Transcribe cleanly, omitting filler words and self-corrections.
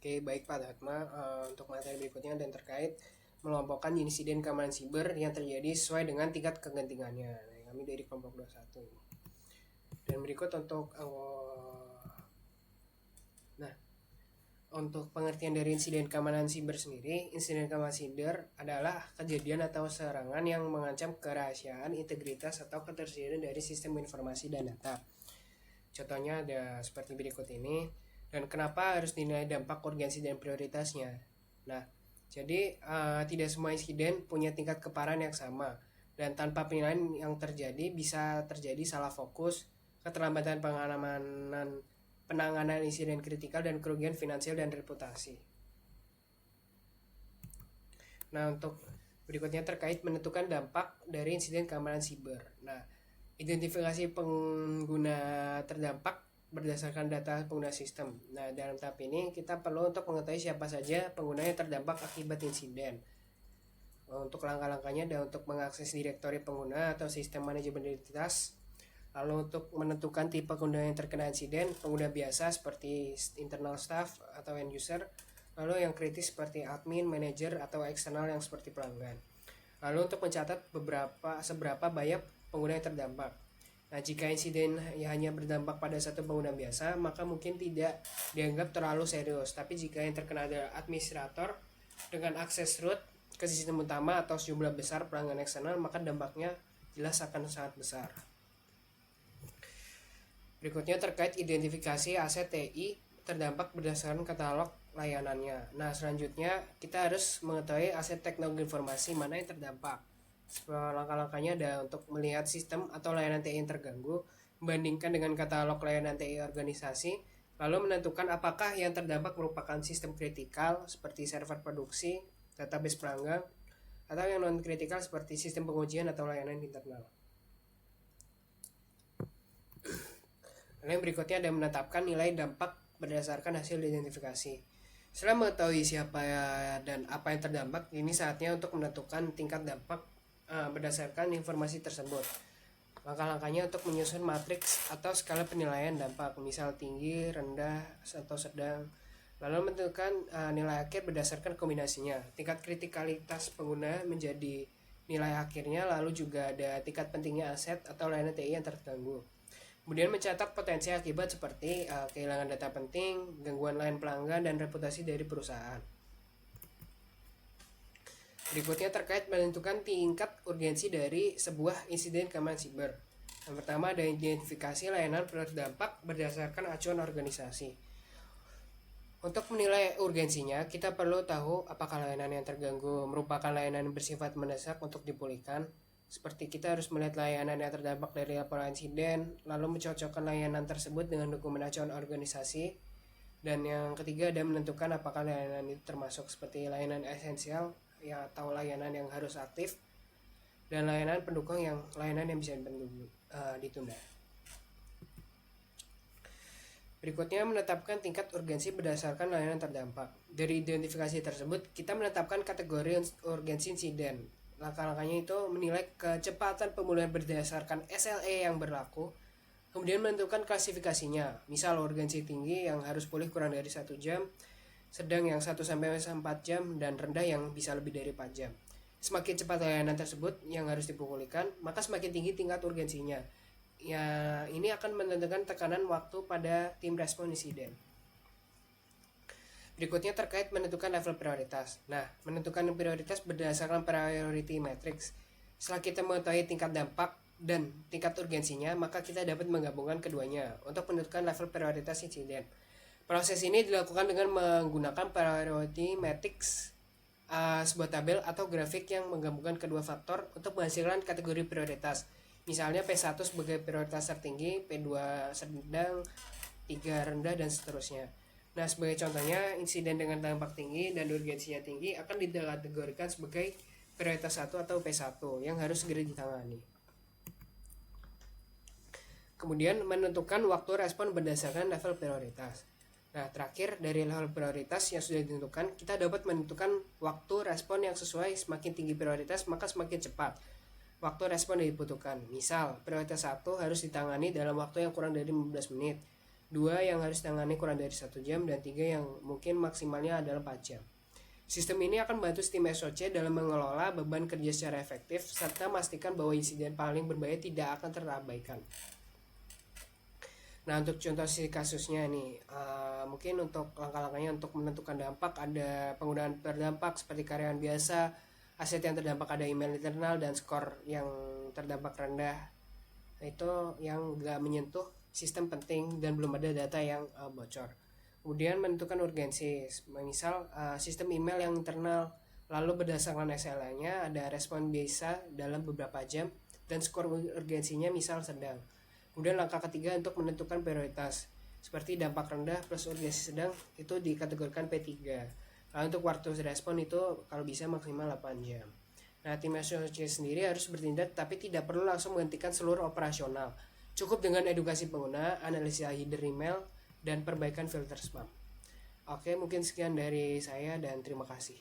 Oke, baik Pak Dhatma. Untuk materi berikutnya dan terkait mengelompokkan jenis insiden keamanan siber yang terjadi sesuai dengan tingkat kegentingannya. Nah, kami dari kelompok 21 ini. Dan berikut nah, untuk pengertian dari insiden keamanan siber sendiri, insiden keamanan siber adalah kejadian atau serangan yang mengancam kerahasiaan, integritas, atau ketersediaan dari sistem informasi dan data. Contohnya ada seperti berikut ini. Dan kenapa harus dinilai dampak, urgensi, dan prioritasnya. Nah, jadi tidak semua insiden punya tingkat keparahan yang sama. Dan tanpa penilaian yang terjadi bisa terjadi salah fokus, keterlambatan penanganan insiden kritikal, dan kerugian finansial dan reputasi. Nah, untuk berikutnya terkait menentukan dampak dari insiden keamanan siber. Nah, identifikasi pengguna terdampak berdasarkan data pengguna sistem. Nah, dalam tahap ini kita perlu untuk mengetahui siapa saja pengguna yang terdampak akibat insiden. Untuk langkah-langkahnya ada untuk mengakses direktori pengguna atau sistem manajemen identitas. Lalu untuk menentukan tipe pengguna yang terkena insiden, pengguna biasa seperti internal staff atau end user. Lalu yang kritis seperti admin, manajer, atau eksternal yang seperti pelanggan. Lalu untuk mencatat seberapa banyak pengguna yang terdampak. Nah, jika insiden hanya berdampak pada satu pengguna biasa, maka mungkin tidak dianggap terlalu serius. Tapi jika yang terkena adalah administrator dengan akses root ke sistem utama atau sejumlah besar pelanggan eksternal, maka dampaknya jelas akan sangat besar. Berikutnya terkait identifikasi aset TI terdampak berdasarkan katalog layanannya. Nah, selanjutnya kita harus mengetahui aset teknologi informasi mana yang terdampak. Langkah-langkahnya ada untuk melihat sistem atau layanan TI yang terganggu, membandingkan dengan katalog layanan TI organisasi, lalu menentukan apakah yang terdampak merupakan sistem kritikal seperti server produksi, database pelanggan, atau yang non-kritikal seperti sistem pengujian atau layanan internal. Lalu yang berikutnya ada menetapkan nilai dampak berdasarkan hasil identifikasi. Setelah mengetahui siapa dan apa yang terdampak, ini saatnya untuk menentukan tingkat dampak berdasarkan informasi tersebut. Langkah-langkahnya untuk menyusun matriks atau skala penilaian dampak, misal tinggi, rendah, atau sedang. Lalu menentukan nilai akhir berdasarkan kombinasinya. Tingkat kritikalitas pengguna menjadi nilai akhirnya, lalu juga ada tingkat pentingnya aset atau layanan TI yang terganggu. Kemudian mencatat potensi akibat seperti kehilangan data penting, gangguan lain pelanggan, dan reputasi dari perusahaan. Berikutnya terkait menentukan tingkat urgensi dari sebuah insiden keamanan siber. Yang pertama ada identifikasi layanan terdampak berdasarkan acuan organisasi. Untuk menilai urgensinya, kita perlu tahu apakah layanan yang terganggu merupakan layanan yang bersifat mendesak untuk dipulihkan. Seperti kita harus melihat layanan yang terdampak dari laporan insiden, lalu mencocokkan layanan tersebut dengan dokumen acuan organisasi. Dan yang ketiga ada menentukan apakah layanan itu termasuk seperti layanan esensial ya atau layanan yang harus aktif, dan layanan pendukung yang bisa ditunda. Berikutnya menetapkan tingkat urgensi berdasarkan layanan terdampak. Dari identifikasi tersebut kita menetapkan kategori urgensi insiden. Langkah-langkahnya itu menilai kecepatan pemulihan berdasarkan SLA yang berlaku, kemudian menentukan klasifikasinya, misal urgensi tinggi yang harus pulih kurang dari 1 jam, sedang yang 1-4 jam, dan rendah yang bisa lebih dari 4 jam. Semakin cepat layanan tersebut yang harus dipulihkan, maka semakin tinggi tingkat urgensinya. Ya, ini akan menentukan tekanan waktu pada tim respon insiden. Berikutnya terkait menentukan level prioritas. Nah, menentukan prioritas berdasarkan priority matrix. Setelah kita mengetahui tingkat dampak dan tingkat urgensinya, maka kita dapat menggabungkan keduanya untuk menentukan level prioritas insiden. Proses ini dilakukan dengan menggunakan priority matrix, sebuah tabel atau grafik yang menggabungkan kedua faktor untuk menghasilkan kategori prioritas. Misalnya P1 sebagai prioritas tertinggi, P2 sedang, 3 rendah, dan seterusnya. Nah, sebagai contohnya, insiden dengan dampak tinggi dan urgensinya tinggi akan dikategorikan sebagai prioritas 1 atau P1 yang harus segera ditangani. Kemudian menentukan waktu respon berdasarkan level prioritas. Nah, terakhir dari level prioritas yang sudah ditentukan, kita dapat menentukan waktu respon yang sesuai. Semakin tinggi prioritas, maka semakin cepat waktu respon yang dibutuhkan. Misal, prioritas 1 harus ditangani dalam waktu yang kurang dari 15 menit. 2 yang harus ditangani kurang dari 1 jam, dan 3 yang mungkin maksimalnya adalah 4 jam. Sistem ini akan membantu tim SOC dalam mengelola beban kerja secara efektif serta memastikan bahwa insiden paling berbahaya tidak akan terabaikan. Nah, untuk contoh kasusnya nih, mungkin untuk langkah-langkahnya untuk menentukan dampak ada penggunaan terdampak seperti karyawan biasa, aset yang terdampak ada email internal, dan skor yang terdampak rendah. Itu yang nggak menyentuh sistem penting dan belum ada data yang bocor. Kemudian menentukan urgensi, misal sistem email yang internal, lalu berdasarkan SLA-nya ada respon biasa dalam beberapa jam dan skor urgensinya misal sedang. Kemudian langkah ketiga untuk menentukan prioritas, seperti dampak rendah plus urgensi sedang itu dikategorikan P3. Lalu untuk waktu respon itu kalau bisa maksimal 8 jam. Nah, tim SOC sendiri harus bertindak tapi tidak perlu langsung menghentikan seluruh operasional. Cukup dengan edukasi pengguna, analisa header email, dan perbaikan filter spam. Oke, mungkin sekian dari saya dan terima kasih.